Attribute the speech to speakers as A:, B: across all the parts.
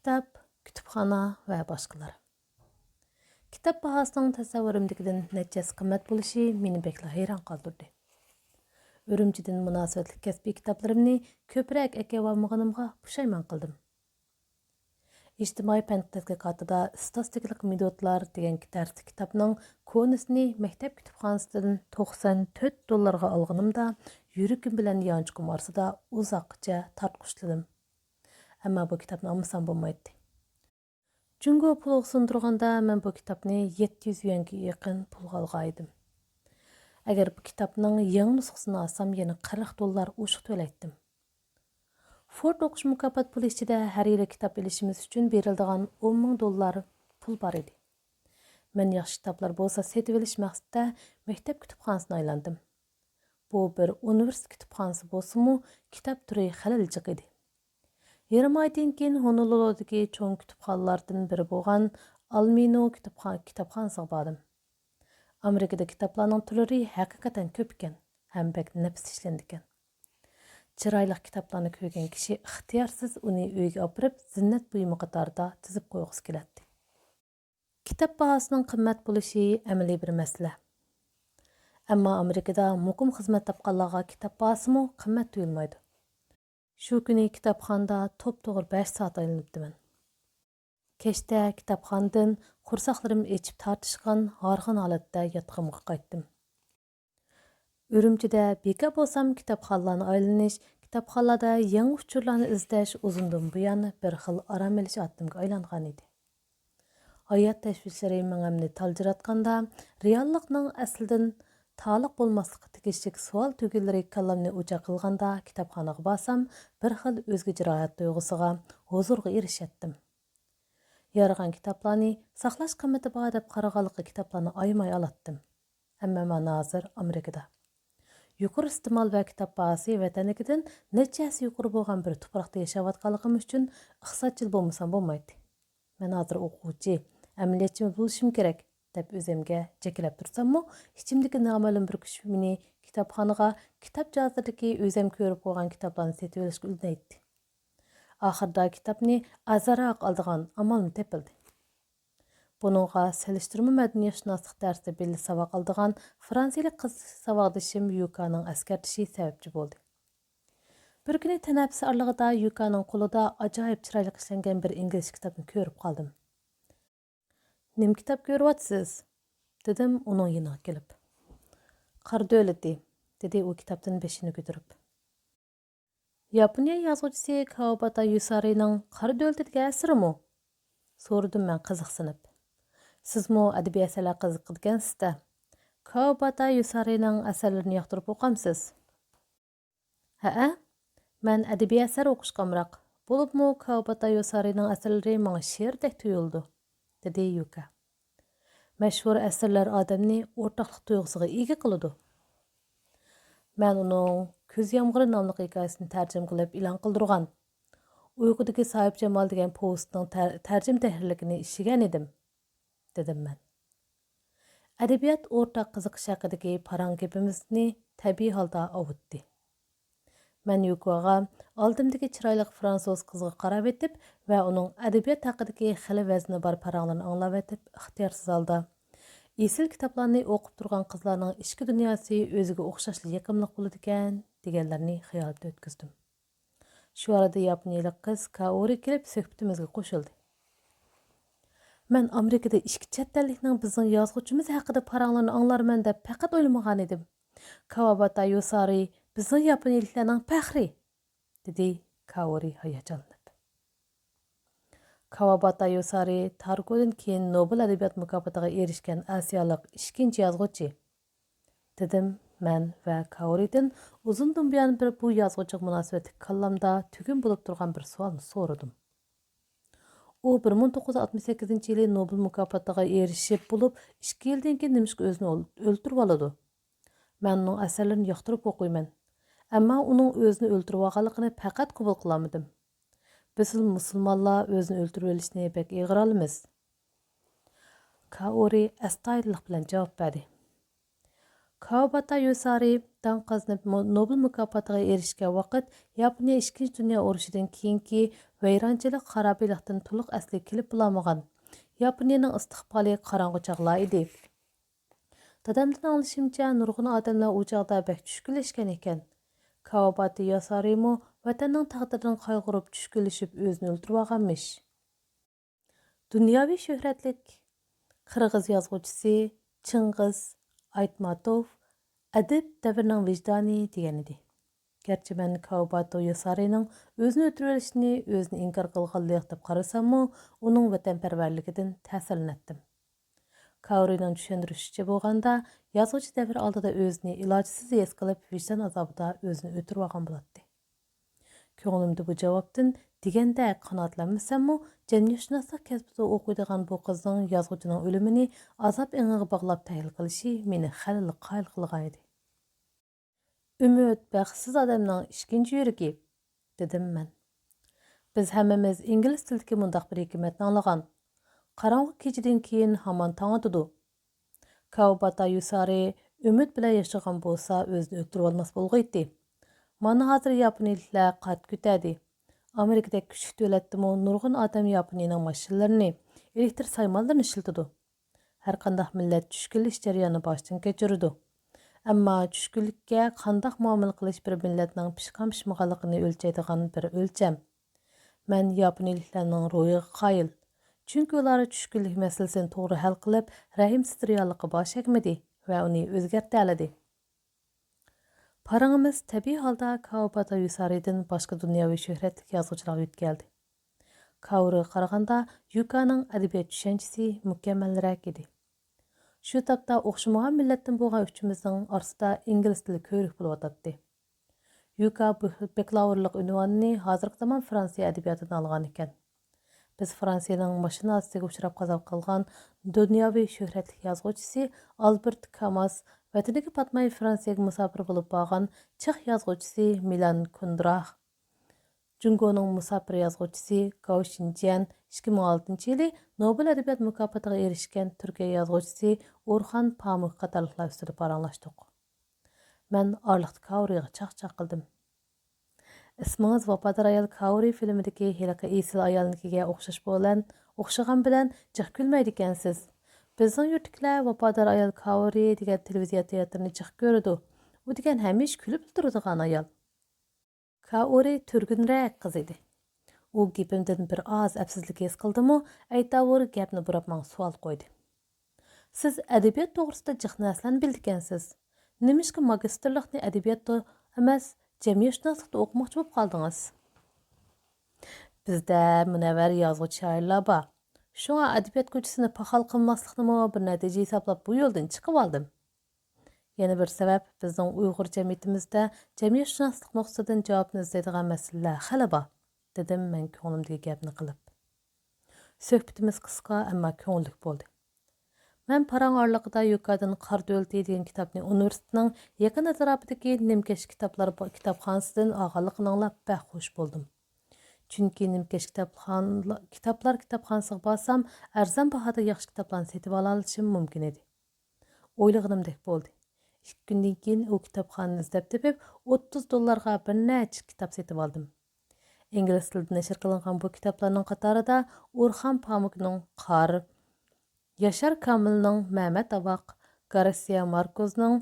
A: Kitap, kütüphana və başqaları. Kitap bahasının təsəvvürümdəkidən nəticəsi qimmat bo'lishi meni bekla hayron qoldirdi. Ürümçidin münasibətli kəsbi kitaplarımni ko'proq əkəvamığınımğa pushaymon qildim. İctimai fən tədqiqatida statistikalik metodlar degan dərsi kitapның konusini məktəb kütüpxanasından $94 alğanımda yürükim bilan yançıqım arsida uzoqcha tartqışladım. Amma bu kitapni almasam bo'lmaydi. Jungo pulga sundurganda men bu kitapni 700 yuanga yaqin pulga algaydım. Agar bu kitapning yangi nusxasini alsam yana $40 o'shiq to'laydim. Ford o'qish mukofot puli ichida har yili kitob ilishimiz uchun beriladigan $10,000 pul bor edi. Men yaxshi kitoblar bo'lsa setib olish maqsadida maktab kutubxonasini aylandim. Bu bir universitet kutubxonasi bo'lsa-mu, kitob turi xalal jiq edi. Yarım aydan keyin Honoluludagi cho'ng kutubxonalardan biri bo'lgan Almino kitobxonasiga bordim. Amerikada kitoblarning turlari haqiqatan ko'p ekan, ham bek nafis ishlangan ekan. Chiroyli kitoblarni ko'rgan kishi ixtiyorsiz uni uyga olib borib, zinnat buyumi qatorida tizib qo'yg'isi keladi. Kitob bahosining qimmat bo'lishi amaliy bir masala. Ammo Amerikada muqim xizmat topganlarga kitob bahosimi qimmat tuyulmaydi. Shu kuni kitobxonada to'p-to'g'ri 5 soat aylanibdiman. Kechda kitobxonadan qursaqlarim echib tortishgan horg'in holatda yotqimga qaytdim. Ürümchida beka bo'lsam kitobxonlarni aylanish, kitobxonlarda yangi uchurlarni izlash uzundan buyon bir xil aram olish otimga aylangan edi. Hayot tashvishlari menimni taljiratganda, reallikning aslidan taliq bo'lmasligi tegishli savol tugillari kallamni o'ja qilganda kitobxonaga borsam, bir xil o'zgacha rohat tuyg'usiga, huzurga erishatdim. Yarıgan kitoblarni saqlash qimmati bor deb qaraganlikqa kitoblarni aymay olatdim. Ammo men hozir Amerikada. Yuqori iste'mol va kitob bahosi vatanikidan nechasi yuqori bo'lgan bir tuproqda yashayotganligim uchun iqtisodchil bo'lmasam bo'lmaydi. Men hozir o'quvchi, amaliyotchi bo'lishim kerak deb o'zimga chekilib tursam-mu, ichimdagi noma'lum bir kuch meni kitobxonaga kitob jozirdagi o'zim ko'rib qo'ygan kitoblarni setib olishga undaydi. Oxirida kitobni azroq oladigan amalni topildi. Bununla selishtirma madaniyatşünaslık dersi belli savaq aldıgan Fransiyalik qiz savaqdışım Yukaның askartishi sababchi bo'ldi. Bir kuni tanafisi arlig'ida Yukaның qo'lida ajoyib chiroyli ishlangan bir ingliz kitobini ko'rib qoldim. "Nim kitob ko'ryapsiz?" dedim uning yoniga kelib. "Qor davlati", dedi u kitobdan beshini ko'tarib. Yaponiya yozuvchisi Kawabata Yusarining "Qor davlatiga" asrimi? So'radim men qiziqsinib. Sizmi adabiy asarlar qiziqadigansiz-da. Kawabata Yusarining asarlarini yoqtirib o'qamsiz? Ha, men adabiy asar o'qishga amroq. Bo'libmi Kawabata Yusarining asarlari menga she'rdek tuyuldi, dedi Yuka. Mashhur asarlar odamni o'rtoqlik tuyg'usiga ega qiladi. Men uning Ko'z yomg'iri nomli hikoyasini tarjima qilib e'lon qildirgan. Uyg'udagi Sohib Jamol degan povestning tarjima tahrirligini ishlagan edim, dedim men. Adabiyot o'rtoq qiziqish haqidagi parang gapimizni tabiiy holda ovutdi. Men Yukoga oldimdagi chiroyli fransuz qizga qarab etib va uning adabiyot haqidagi xili vazni bor paranglarni anglab etib, ixtiyorsiz holda esil kitoblarni o'qib turgan qizlarning ichki dunyosi o'ziga o'xshashli yaqinlik bo'ladi ekan deganlarni xayolga o'tkazdim. Shu arada yaponiyalik qiz Kaori kelib suhbatimizga qo'shildi. Men Amerikada ikki chet ellikning bizning yozuvchimiz haqida paranglarni anglarman deb faqat o'ylamagan edim. Kawabata Yusari bizning yaponiyaliklarning faxri, dedi Kaori hayajonlanib. Kawabata Yusari Targodan keyin Nobel adabiyot mukofotiga erishgan asiyalik ikkinchi yozuvchi, dedim men va Kaoridan uzundan buyon bir bu yozuvchiga munosabatli kallamda tugun bo'lib turgan bir savolni so'radim. U 1968-yili Nobel mukofotiga erishib bo'lib, 2 yildan keyin nimishga o'zini o'ltirib oladi. Men uning asarlarini yoqtirib o'qiyman. Ammo uning o'zini o'ltirib olganligini faqat qabul qilamadim. Biz musulmonlar o'zini o'ltirib olishni bek ig'ir olamiz. Kaori astoydillik bilan javob berdi. Kawabata Yusari dan qaznib Nobel mukofotiga erishgan vaqt Yaponiya 2. dunyo urushidan keyingi vayronchilik xarobiylikdan to'liq asli kelib bo'lamagan. Yaponiyaning istiqboli qorong'u chog'lar edi. Dadamdan anglashimcha, nurg'un odamlar u chog'da bak tushkunlashgan ekan. Kawabata Yosarimo vatanning taqdiridan qayg'urib tushkunlashib o'zini o'ldirib olganmish. Dunyoviy shuhratlik Qirg'iz yozuvchisi Chingiz Aytmatov adib davrining vijdoni degan edi. Gerçi men Kawabata Yosarining o'zini o'tirib olishini o'zini inkor qilganlik deb qarasammi, uning vatanparvarligidan ta'sirlandim. Kaorining tushuntirishicha bo'lganda, yozuvchi davr oldida o'zini ilojsiz his qilib, vijdon azobida o'zini o'tirib olgan bo'ladi. Ko'nglimda bu javobdan deganda qanoatlanmasammi, jamiyatshunoslik kasbida o'qiydigan bu qizning yozuvchining o'limini azob eng'iga bog'lab tahlil qilishi meni xalali qoyil qilgan edi. Umid baxtsiz odamning ikkinchi yuragi, dedim men. Biz hammamiz ingliz tilidagi mundaq bir hikmatni anglagan. Qarаңғы kechadan keyin hamon tong otadi. Kawabata Yosari umid bilan yashagan bo'lsa, o'zini o'ldirib olmas bo'lg'aydi. Mana hozir yaponiyaliklar qat ko'tadi. Amerikadagi kuchli davlatdimi nurg'un odam Yaponiyaning mashinalarini, elektr saymonlarini ishlatadi. Har qanday millat tushkunlik jarayonini boshdan kechiradi. Ammo tushkunlikka qanday muomala qilish bir millatning pishqam-pishmaganligini o'lchaydigan bir o'lcham. Men yaponiyaliklarning ro'yiga qoyil. Chunki ular tushkunlik masalasini to'g'ri hal qilib, rahimsiz reallikqa bosh egmadi va uni o'zgartira oladi. Parangimiz tabiiy holda Kawabata Yosaridan boshqa dunyoviy shuhratli yozuvchilarga o'tkaldi. Kaoriga qaraganda Yukaning adabiyot tushunchasi mukammalroq edi. Shu topda o'xshamagan millatdan bo'lgan uchimizning orasida ingliz tili ko'rik bo'lib o'tadi. Yuka bakalavrlik unvonini hozirgi zamon Fransiya adabiyotidan olgan ekan. Biz Fransiyaning mashina ostiga uchrab qazo qilgan dunyoviy shuhratli yozuvchisi Albert Camus vataniga patmay Fransiyaga musofir bo'lib borgan Chex yozuvchisi Milan Kundera, Jungoning musofir yozuvchisi Gao Xinjian 2006-yili Nobel adabiyot mukofotiga erishgan Turkiya yozuvchisi Orhan Pamuk qatorliqlar ustida paranglashdik. Men orliqda Kaoriga chaq-chaq qildim. İsmingiz Vafodor ayol Kaori filmidagi heliqi esil ayolnikiga o'xshagan bilan jiq kulmaydi ekansiz. Bizning yurtliklar Vafodor ayol Kaori degan televiziya teatrini jiq ko'radi. U degan hamish kulib turadigan ayol. Kaori turgunroq qiz edi. U gapimdan bir oz afsizlik his qildimi, aytavur gapni burab menga savol qo'ydi. Siz adabiyot to'g'risida jiq narsalarni bildikansiz. Nimishki magistrlikni adabiyotda emas, jamiyatshunoslikda o'qimoqchi bo'lib qoldingiz? Bizda munavvar yozuvchi shoirlar bor. Shunga adabiyot ko'chisini paxal qilmaslikni bir natija hisoblab bu yo'ldan chiqib oldim. Yana bir sabab, bizning Uyg'ur jamiyatimizda jamiyatshunoslik nuqtasidan javobni izlaydigan masalalar hali bor, dedim men ko'nglimdagi gapni qilib. Suhbatimiz qisqa, ammo ko'ngilli bo'ldi. Men parang orliqida Yukadan Qor Dövleti degan kitobni universitetning yaqin atrofidagi Nimkesh kitobxonasidan olganligini anglab xush bo'ldim. Chunki Nimkesh kitobxonasiga borsam, arzon bahoda yaxshi kitoblarni sotib olishim mumkin edi. O'ylaganim bo'ldi. 2 kundan keyin u kitobxonani izlab topib, $30 bir necha kitob sotib oldim. Ingliz tilida nashr qilingan bu kitoblarning qatorida Orhan Pamukning Qor, Yaşar Kamilning Mehmet Avoq, Garcia Marquezning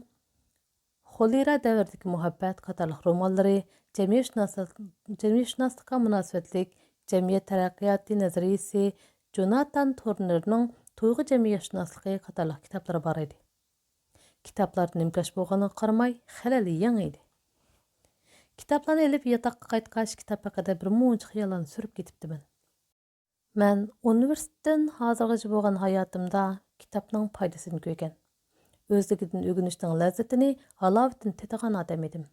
A: Xolira davridagi muhabbat qatorliq romanlari, jamiyatshunoslikqa munosabatlik jamiyat taraqqiyoti nazariyasi, Jonathan Turnerning Tuyg'u jamiyatshunosikligi qatorliq kitoblari bor edi. Kitoblar nimkash bo'lganiga qaramay, xilali yangi edi. Kitoblarni elib yotoqqa qaytgach, kitob haqida bir muncha xiyollarni surib ketibdiman. Men universitetdan hozirgacha bo'lgan hayotimda kitobning foydasini ko'rgan. O'zligidan o'rganishning lazzatini, halovatini tetigan odam edim.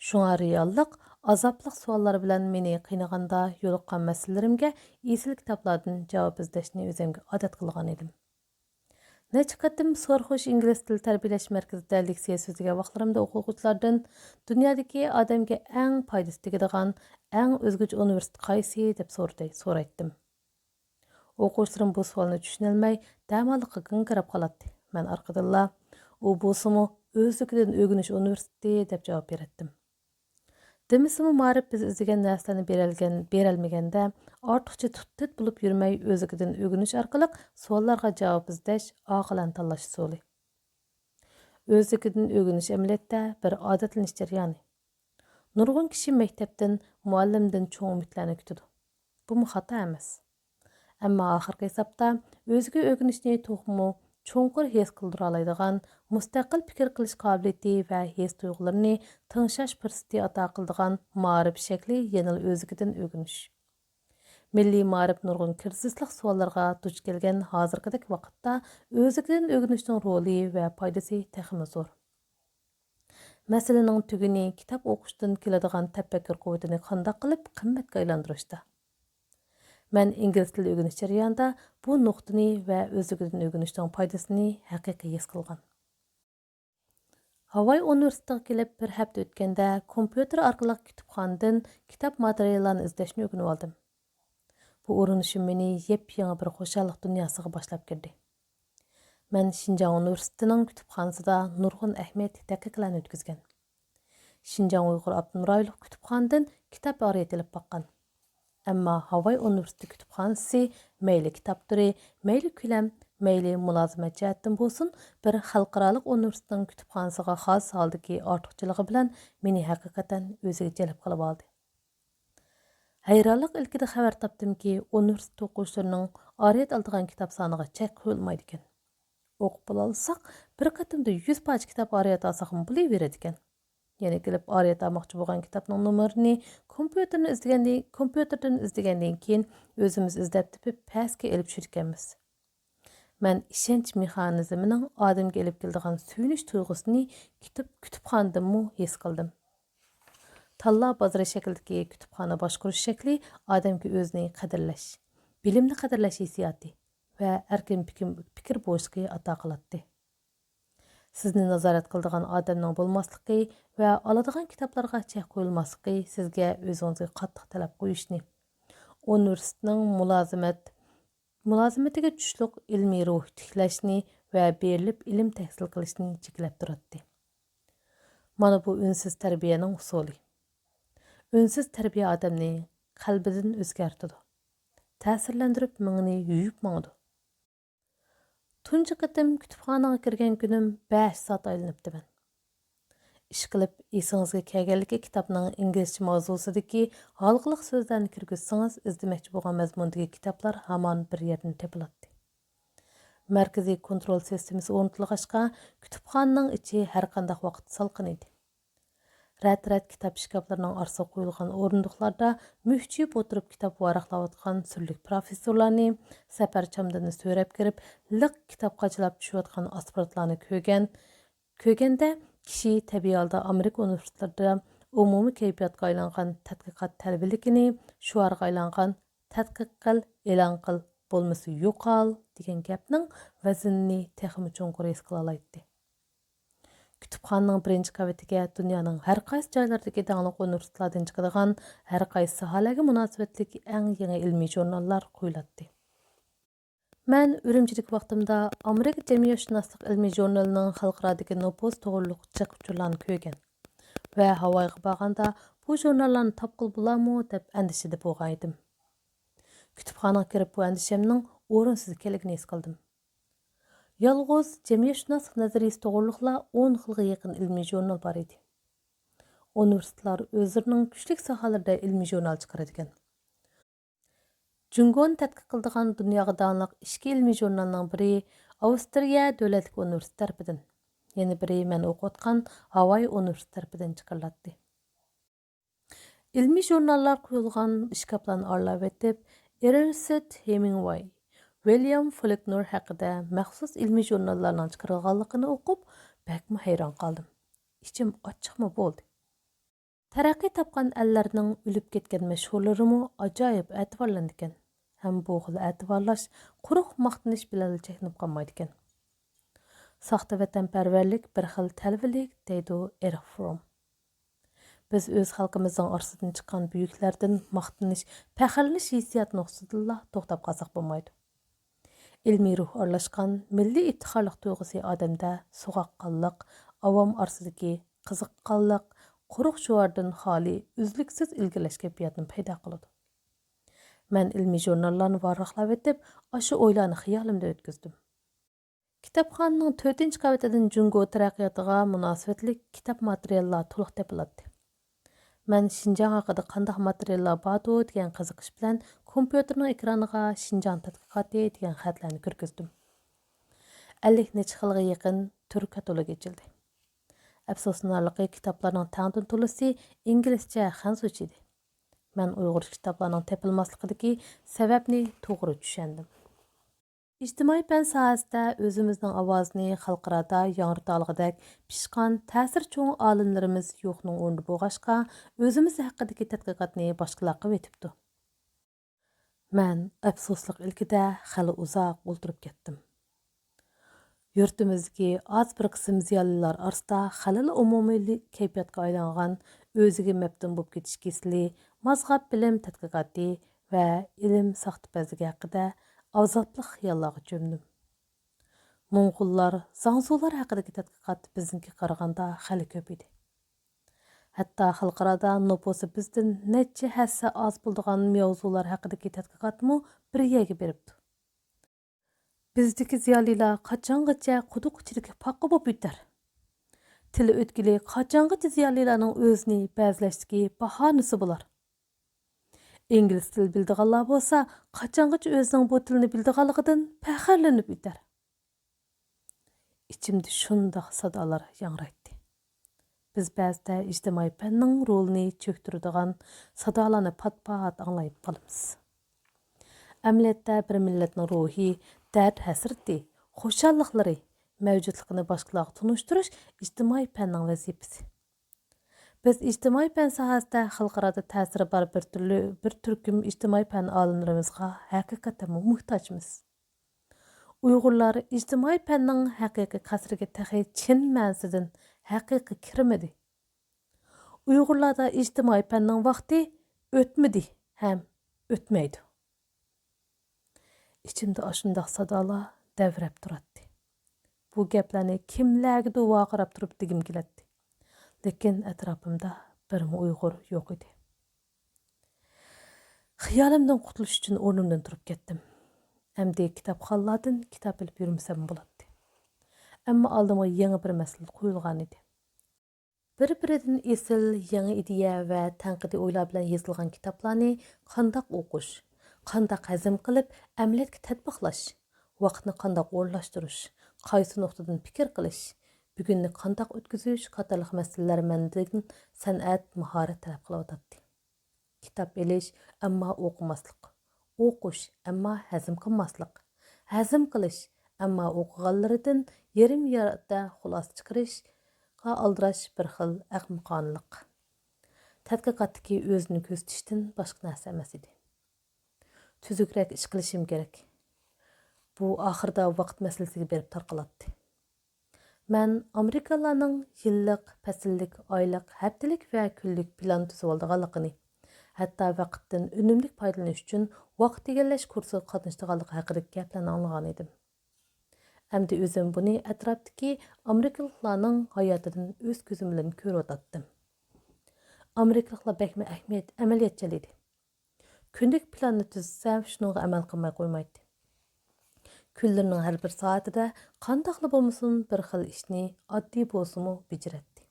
A: Shunga reallik, azobliq savollar bilan meni qiynaganda yo'liqqan masalalarimga esil kitoblardan javob izlashni o'zimga odat qilgan edim. Necha qatim So'rxush ingliz tili tarbiyalash markazida leksiya so'zlagan vaqtlarimda o'quvchilardan dunyodagi odamga eng foydasi tegadigan, eng o'zgacha universitet qaysi deb so'raydim. O'quvchilarim bu savolni tushunolmay, damalliqqa g'ingirab qoladi. Men orqadilla u bo'lsa-mu o'zligidan o'rganish universiteti deb javob berdim. Demisimi ma'rif biz izdegan narsalarni berelmegende, ortiqcha tuttit bo'lib yurmay o'zigidan o'g'inish orqali savollarga javob izlash oqilan tanlash usuli. O'zigidan o'g'inish amaliyotda bir odatlanish jarayoni. Nurg'un kishi maktabdan, muallimdan cho'ng umidlarni kutadi. Bu xato emas. Ammo oxirgi hisobda o'ziga o'g'inishni to'xmu cho'nqur his qildira oladigan, mustaqil fikr qilish qobiliyati va his tuyg'ularini tingshash fursati ato qiladigan ma'rif shakli yana o'zigidan o'g'inish. Milliy ma'rif nurg'un kirsizlik savollarga duch kelgan hozirgidek vaqtda o'zigidan o'g'inishning roli va foydasi texmi zo'r. Masalaning tuguni kitob o'qishdan keladigan tafakkur quvvatini qanday qilib qimmatga aylantirishda. Mən ingliz tili öyrəniş jarayonida bu nuqtani və özlüğüdən öyrənişдің faydasını həqiqi his qılğan. Havay Universitetiga kelib bir həftə ötkəndə kompüter arqılıq kütüpxanadan kitab materiallarını izləşni öyrənib aldım. Bu öyrənişim məni yepyeni bir xoşallıq dünyasına başlap girdi. Mən Şinjan Universitetinin kütüpxanasında nurg'un əhmiyyətli tədqiqatlarni ötküzgən. Şinjan Uyğur Abdunur Aylıq kütüpxanadan kitab arayıtılıb baxqan. Әмма Havay Universiteti kütüphanesi meyli kitap türü, meyli küləm, meyli mülazimət cəhətdən bolsun bir xalqaralıq universitetin kütüphanesiga xas haldaki artıqçılığı bilan meni həqiqatan özüge cəlb qılıb aldı. Hayranlıq ilkide xəbər tapdım ki, universitet oquşlarının ariyat aldığan kitap sanıga çək qoyulmaydı ekan. Oqub bulalsaq, bir qatımda 100 parça kitap ariyat alsaqmı buli veredi ekan. Yani gelip arayat almoqchi bo'lgan kitapning nomerini kompüterdan izlaganddan keyin o'zimiz izlab topib pastga elib tushirganmiz. Men ishonch mexanizmining odamga elib keladigan suyunish tuyg'usini kütüpxonadammo his qildim. Tanlov bozori shaklidagi kütüpxona boshqarish shakli odamga o'zini qadrlash, bilimni qadrlash hissiyoti va erkin fikr bo'shlig'i ato qiladi. Sizni nazorat qiladigan odamning bo'lmasligi va oladigan kitoblarga chek qo'yilmasligi sizga o'zingizga qattiq talab qo'yishni, universitetning mulozimatiga tushliq ilmiy ruh tiklashni va berilib ilm tahsil qilishni cheklab turadi. Mana bu unsiz tarbiyaning usuli. Unsiz tarbiya odamni qalbidan o'zgartiradi. Ta'sirlantirib mingni yuyib mangdi. Tunji qatim kütüpxanaga kirgan kunim 5 soat aylanibdi men. İş qilib esingizga kelganligi kitobning inglizcha mavzusidagi halqiliq so'zlarni kirgizsangiz, izlamoqchi bo'lgan mazmundagi kitoblar hamon bir yerdan topiladi. Markaziy kontrol sistemasi o'rnatilg'achqa kütüpxonaning ichi har qanday vaqt salqin edi. Rat kitap şkaflarının arsa qo'yilgan o'rindiqlarda mühchiyib o'tirib kitap varaqlayotgan surlik professorlarni, safar chamdini so'rab kirib, liq kitap qachilab tushayotgan aspirantlarni ko'rganda kishi tabiiy holda Amerika universitetlarida umumiy kayfiyatga aylangan tadqiqot talabilikini, shuarga aylangan tadqiq qil, e'lon qil, bo'lmasa yo'qol degan gapning vaznini texmi cho'nqur his qila oladi. Kütüpxananing birinchi qavatiga dunyoning har qaysi joylaridagi dаңlıq universitetlardan chiqadigan har qaysi sohalarga munosabatlik eng yangi ilmiy jurnallar qo'yiladi. Men Urumchilik vaqtimda Amerika jamiyatshunoslik ilmiy jurnalining xalqarodagi nopos to'g'riliq chiq uchurlarni ko'rgan va Havoyga borganda bu jurnallarni topqil bo'larmi deb andishida bo'lgan edim. Kütüpxonaga kirib bu andishamning o'rinsiz ekanligini his qildim. Yalğız jamiyatshunoslik nazariyasi to'g'riliqla 10 xilga yaqin ilmiy jurnal bor edi. Universitetlar o'zlarining kuchli sohalarida ilmiy jurnal chiqaradigan. Jungoni tadqiq qiladigan dunyoga dаңlıq 2 ilmiy jurnalning biri Avstriya davlatlik universiteti tarafidan, yana biri men o'qiyotgan Havay universiteti tarafidan chiqariladi. Ilmiy jurnallar qo'yilgan ishkaplarni aralab o'tib, Ernest Hemingway, William Faulkner haqida maxsus ilmiy jurnallarning chiqarilganligini o'qib, bakmi hayron qoldim. İçim ochiqmi bo'ldi. Taraqqiy topgan allarning o'lib ketgan mashhurlarimi ajoyib e'tiborlandi ekan. Ham bu xil e'tiborlash quruq maqtanish bilan cheknib qolmaydi ekan. Saxta vatanparvarlik bir xil talvilik deydi Erich Fromm. Biz o'z xalqimizning orasidan chiqqan buyuklardan maqtanish, faxrlanish hissiyat nuqsatida to'xtab qolsak bo'lmaydi. İlmiy ruh aralashgan milliy iftixorlik tuyg'usi odamda so'g'aqqonlik, avom orasidagi qiziqqonlik, quruq şuvardan xali, üzlüksiz ilgileş keyfiyatını payda qılıdı. Mən ilmi jurnallarını varraqlab etib, aşı oylarını xiyalimdə ötküzdüm. Kitapxananın 4-cü qavetidən Cungo tərəqqiyatıga münasibətlik kitap materiallar to'liq tepilatdi. Mən Şinjan haqida qandaq materiallar bardı degan qiziqish bilan kompyuterning ekraniga Şinjan tadqiqoti degan xatlarni kirgizdim. 50 necha xilga yaqin tur katalogi ochildi. Afsuslanarligi kitaplarning tangdin to'lisi inglizcha xanzucha edi. Mən Uyg'ur kitaplarning tepilmasligidagi sababni to'g'ri tushundim. İctimai fən sahəsində özümüzün avazını xalqarada yanırtalığıdak pişqan təsir çoğun alimlərimiz yoxның o'rni bo'lğaşqa özümüz haqidagi tədqiqatni başqalarga vetibdi. Mən əfsusluq ilkida xəli uzaq o'ltirib ketdim. Yurtimizdagi az bir qism ziyolilar orasida xalil umumiy kayfiyatga aylangan o'ziga mabdum bo'lib ketish kesili, mazhab bilim tadqiqoti va ilm saxtapazligi haqida avzatliq xiyollarga cho'mdim. Moңғullar, zangzular haqidagi tadqiqot bizningga qaraganda xali ko'p edi. Hatto xalqarada nupusi bizdan necha hassa oz bo'ladigan mavzular haqidagi tadqiqotmi bir yerga beribdi. Bizdagi ziyolilar qachongacha quduq ichidagi paqqa bo'lib yutar. Tili o'tgili qachongacha ziyolilarning o'zini ba'zilashga bahonasi bo'lar. İngliz tili bildiganlar bo'lsa, qachongacha o'zining bu tilni bildiganligidan faxrlanib o'tar. İçimde shundoq sadolar yangraydi. Biz ba'zida ijtimoiy fanning rolini cho'ktiradigan sadolarni pat-pat anglayib qolamiz. Amaliyotda bir millatning ruhi, dard hasrati, xushalliqlari mavjudligini boshqalarga tunishtirish ijtimoiy fanning vazifasi. Biz ijtimoiy fan sohasida xalqarada ta'siri bor bir turkum ijtimoiy fan olimlarimizga haqiqatan muhtojmiz. Uyg'urlar ijtimoiy fanning haqiqiy qasriga taxi chin ma'nosidan haqiqiy kirmadi. Uyg'urlarda ijtimoiy fanning vaqti o'tmadi ham o'tmaydi. İçimde ashundoq sadolar davrab turadi. Bu gaplarni kimlarga duo qarab turib degim keladi. Lekin atrofimda bir Uyg'ur yo'q edi. Xiyolimdan qutulish uchun o'rnimdan turib ketdim. Әмді kitapxonlardan kitap ilib yurmasam bo'ladi. Ammo oldimga yangi bir masala qo'yilgan edi. Bir-biridan esil yangi ideya va tanqidiy o'ylar bilan yozilgan kitaplarni qandoq o'qish, qandoq hazm qilib amaliyotga tatbiqlash, vaqtni qandoq o'rlashtirish, qaysi nuqtadan fikr qilish, bugunni qandoq o'tkazish qatorliq masalalar mendan san'at mahorat talab qilyotdi. Kitap elish, ammo o'qimaslik. O'qish, ammo hazm qilmaslik. Hazm qilish, ammo o'qiganlaridan yarim yarda xulosa chiqarishga aldirash bir xil ahmoqonlik. Tadqiqotdagi o'zini ko'rsatishdan boshqa narsa emas edi. Tuzukroq ish qilishim kerak. Bu oxirida vaqt masalasiga berib tarqaladi. Men Amerikalarning yillik, fasllik, oylik, haftalik va kunlik plan tuzib olganligini, hatto vaqtdan unumli foydalanish uchun vaqt egallash kursiga qatnashganligi haqidagi gaplarni anglagan edim. Endi o'zim buni atrofdagi Amerikaliklarning hayotidan o'z ko'zim bilan ko'rib o'tdim. Amerikaliklar bakmi amaliyotchil edi. Kunlik planni tuzsam, shunga amal qilmay qo'ymaydi. Kunlarning har bir soatida qandoqli bo'lmasin bir xil ishni oddiy bo'lsa-mu bajaradi.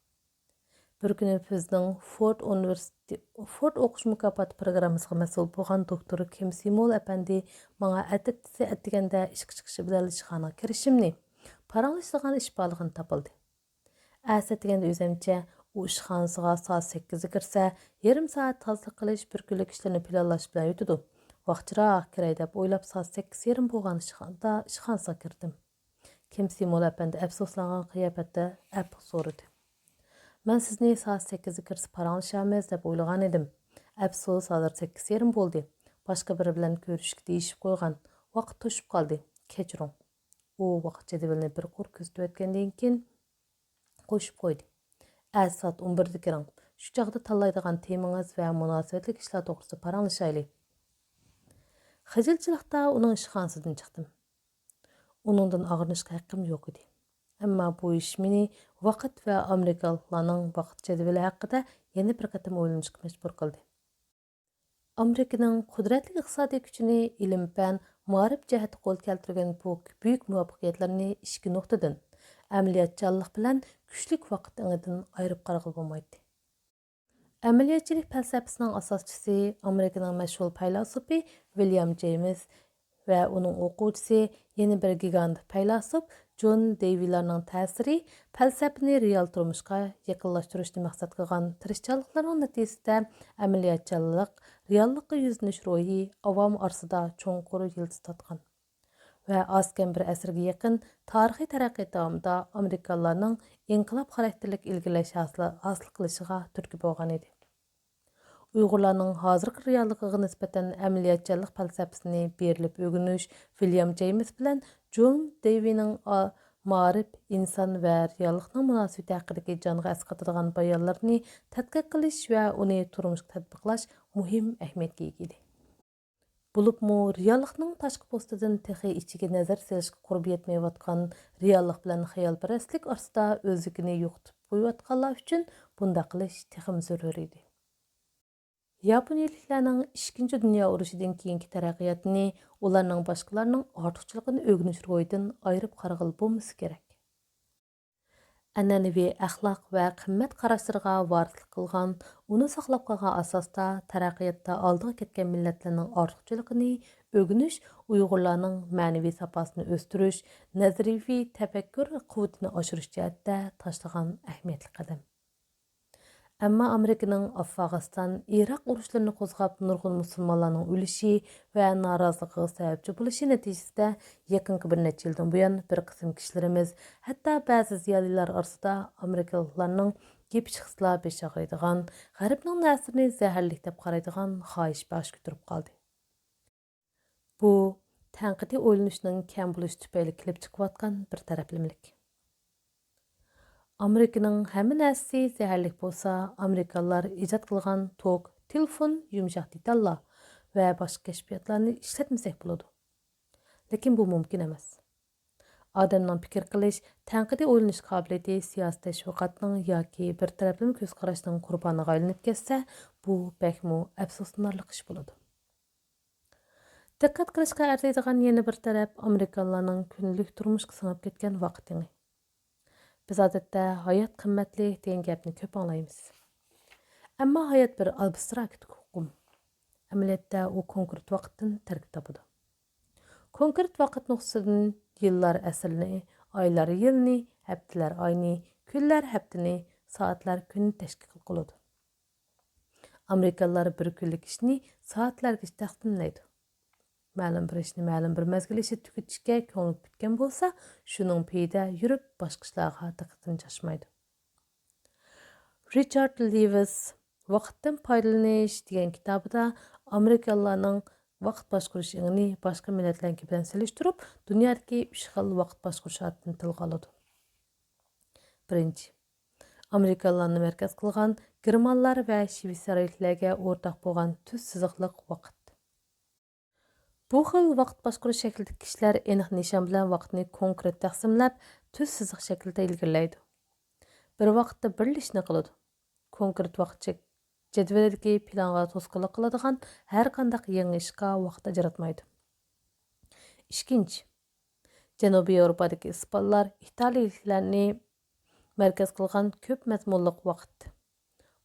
A: Bir kuni bizning Ford o'qish mukofoti programmasiga mas'ul bo'lgan doktor Kim Simol apandi menga atatisi atganda ishga chiqishi bilan ishxonaga kirishimni, paranglashgan ish borligini topildi. Asatganda o'zimcha u ishxonasiga soat 8 kirsa, yarim soat tozalik qilish, bir kunlik ishlarni planlash bilan o'tadi. Vaqtchiroq kiray deb o'ylab soat 8:30 bo'lgan ishxonasiga kirdim. Kim Simol apandi afsuslangan qiyofatda afv so'radi. Men sizni soat 8 kirsa paranglashamiz deb o'ylagan edim. Afsus, hozir 8:30 bo'ldi. Boshqa biri bilan ko'rishga deyishib qo'ygan. Vaqt to'shib qoldi. Kechiring. U vaqt jadvalini bir qo'r kuzatib o'tgandan keyin qo'shib qo'ydi. Soat 11da kiring. Shu chaqda tanlaydigan temangiz va munosabatli ishlar to'g'risida paranglashaylik. Xijilchilikda uning ishxonasidan chiqdim. Uningdan og'rinishga haqqim yo'q edi. Әмма bu iş meni vaqt va amerikaliklarning vaqt jadvali haqida yana bir qatam o'ylashga majbur qildi. Amerikaning qudratli iqtisodiy kuchini ilm-fan, ma'rif jihati qo'l keltirgan bu buyuk muvaffaqiyatlarni ikki nuqtadan amaliyotchanlik bilan kuchlik vaqt inidan ayirib qarag'il bo'lmaydi. Amaliyotchilik falsafasining asoschisi Amerikaning mashhur faylasufi William James va uning o'quvchisi yana bir gigant faylasuf John Dewey'larning ta'siri falsafani real turmushga yaqinlashtirishni maqsad qilgan tirishchanliklarning natijasida amaliyotchanlik reallikqa yuzlanish ro'yi avom orasida cho'nqur yildiz totgan va ozgan bir asrga yaqin tarixiy taraqqiyot davomida Amerikalılarning inqilob xarakterlik ilgirlash hosil qilishiga turtki bo'lgan edi. Uyg'urlarning hozirgi realligiga nisbatan amaliyotchanlik falsafasini berilib o'rganish William James bilan John Dewey'ning ma'rif, inson va reallikning munosabati haqidagi jonga asqatadigan bayonlarni tadqiq qilish va uni turmushga tatbiqlash muhim ahamiyatga ega edi. Bulubmu reallikning tashqi postidan texi ichiga nazar selishga qurbi yetmayotgan reallik bilan xayolparastlik orasida o'zligini yo'qotib qo'yayotganlar uchun bunda qilish texim zarur edi. Yaponiyaliklarning 2 Dünya urushidan keyingi taraqqiyotini ularning boshqalarning ortiqchiligini o'rganish ro'yidan ayirib qarag'il bo'lmasa kerak. An'anaviy axloq va qimmat qarashlariga varislik qilgan, uni saqlab qolgan asosda taraqqiyotda oldiga ketgan millatlarning ortiqchiligini o'rganish Uyg'urlarning ma'naviy safosini o'stirish, nazariy tafakkur quvvatini oshirish jihatda tashlagan ahamiyatli qadam. Әмма Американың Afg'oniston, Iroq urushlarini qo'zg'ab nurg'un musulmonlarning o'lishi va noroziligiga sababchi bo'lishi natijasida yaqinqi bir necha yildan buyon bir qism kishilarimiz, hatto ba'zi ziyolilar orasida Amerikaliklarning gep-shiqislar besh og'riydigan, g'arbning ta'sirini zaharlik deb qaraydigan xohish bosh ko'tarib qoldi. Bu tanqidiy o'ylanishning kam bo'lishi tufayli kelib chiqayotgan bir taraflamalik. Amerikaning hamma narsasi zaharlik bo'lsa, Amerikalılar ijod qilgan tok, telefon, yumshoq detallar va boshqa kashfiyotlarni ishlatmasak bo'ladi. Lekin bu mumkin emas. Odamning fikr qilish, tanqidiy o'ylanish qobiliyati siyosiy tashviqotning yoki bir taraflama ko'z qarashning qurboniga aylanib ketsa, bu bakmu afsuslanarli ish bo'ladi. Diqqat qilishga arziydigan yana bir taraf Amerikalılarning kunlik turmushga singib ketgan vaqtini. Biz odatda hayot qimmatli degan gapni ko'p anglaymiz. Ammo hayot bir abstrakt hukm. Amaliyotda u konkret vaqtdan tarkib topadi. Konkret vaqt nuqtasidan yillar asrni, oylar yilni, haftalar oyni, kunlar haftani, soatlar kunni tashkil qiladi. Amerikalılar bir kunlik ishni soatlarga taqsimlaydi. Ma'lum bir ishni ma'lum bir mezgil ichida tugatishga ko'nib bitgan bo'lsa, shuning peyida yurib boshqa ishlarga diqqatini chashmaydi. Richard Lewis Vaqtdan foydalanish degan kitobida Amerikalılarning vaqt boshqarish ilmini boshqa millatlarga bilan solishtirib, dunyodagi 3 xil vaqt boshqarish haqida tilga oladi. Birinchi, Amerikalılarni markaz qilgan germanlar va shveysariyaliklarga o'rtaq bo'lgan tuz siziqliq vaqt. Bu xil vaqt boshqarish shaklidagi kishilar aniq nishon bilan vaqtni konkret taqsimlab, tuz siziq shaklida ilgirlaydi. Bir vaqtda bir ishni qiladi. Konkret vaqt jadvalidagi planga to'sqinlik qiladigan har qanday yangi ishga vaqt ajratmaydi. Ikkinchi, Janubiy Yevropadagi ispanlar italiyaliklarni markaz qilgan ko'p mazmunliq vaqt.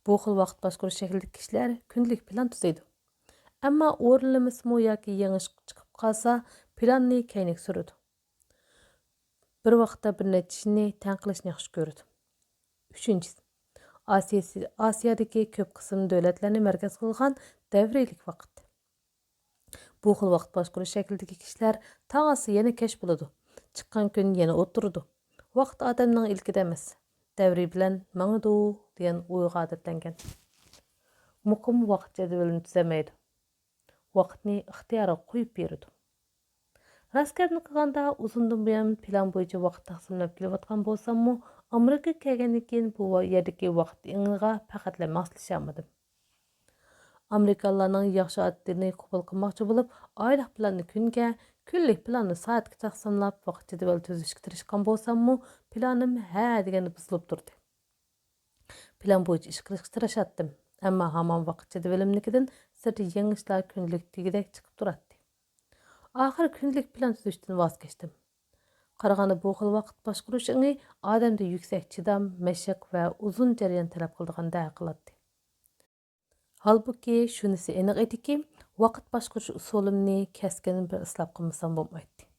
A: Bu xil vaqt boshqarish shaklidagi kishilar kunlik plan tuzaydi. Ammo o'rinlamasmi yoki yangi chiqib qolsa, planni keyinga suradi. Bir vaqtda bir necha ishni tan qilishni yaxshi ko'radi. Uchinchisi, Osiyodagi ko'p qism davlatlarni markaz qilgan davriylik vaqt. Bu xil vaqt boshqarish shaklidagi kishilar tong'asi yana kech bo'ladi. Chiqqan kun yana o'tiradi. Vaqt odamning ilkida emas, davriy bilan mangdu degan o'yga odatlangan. Muqim vaqt jadvalini tuzamaydi. Vaqtni ixtiyoriga qo'yib beradi. Raskarni qilganda uzundan buyon plan bo'yicha vaqt taqsimlab kelayotgan bo'lsam-mu, Amerika kelgandan keyin bu yerdagi vaqt ingiga faqatla moslashamadim. Amerikalılarning yaxshi odatini qabul qilmoqchi bo'lib, oylik planni kunga, kunlik planni soatga taqsimlab vaqt jadval tuzishga tirishgan bo'lsam-mu, planim ha deganda buzilib turdi. Plan bo'yicha ish qilishga tirashatdim, ammo hamon vaqt jadvalimnikidan sirti yangi ishlar kunlik degidek chiqib turadi. Oxiri kunlik plan tuzishdan voz kechdim. Qaraganda bu xil vaqt boshqarish ingi odamda yuksak chidam, mashq va uzun jarayon talab qildiganda qiladi. Halbuki shunisi aniq ediki, vaqt boshqarish usulimni keskin bir islob qilmasam bo'lmaydi.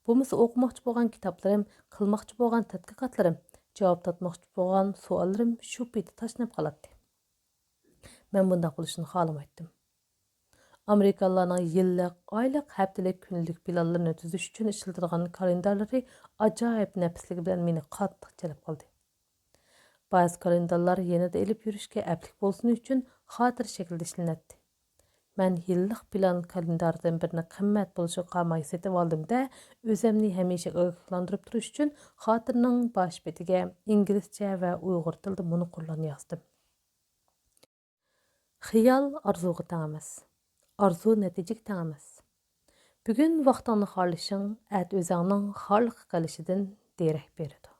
A: Bo'lmasa o'qimoqchi bo'lgan kitoblarim, qilmoqchi bo'lgan tadqiqotlarim, javob topmoqchi bo'lgan savollarim shu paytda tashlab qoladi. Men bunday bo'lishini xohlamaydim. Amerikalılarning yillik, oylik, haftalik, kunlik planlarini tuzish uchun ishlatilgan kalendarlari ajoyib nafsligi bilan meni qattiq jalb qildi. Ba'zi kalendarlar yanada elib yurishga aplik bo'lsin uchun xotir shaklda ishlanadi. Men yillik plan kalendaridan birini qimmat bo'lishi qamay setib oldim-da, o'zimni hamisha ogohlantirib turish uchun xotirning bosh betiga inglizcha va uyg'ur tilida buni qo'llarni yozdim. Xiyol orzuga teng emas. Arzu natijaga teng emas. Bugun vaqtingni xorlashing, at o'zingning xorliq qilishidan derak beradi.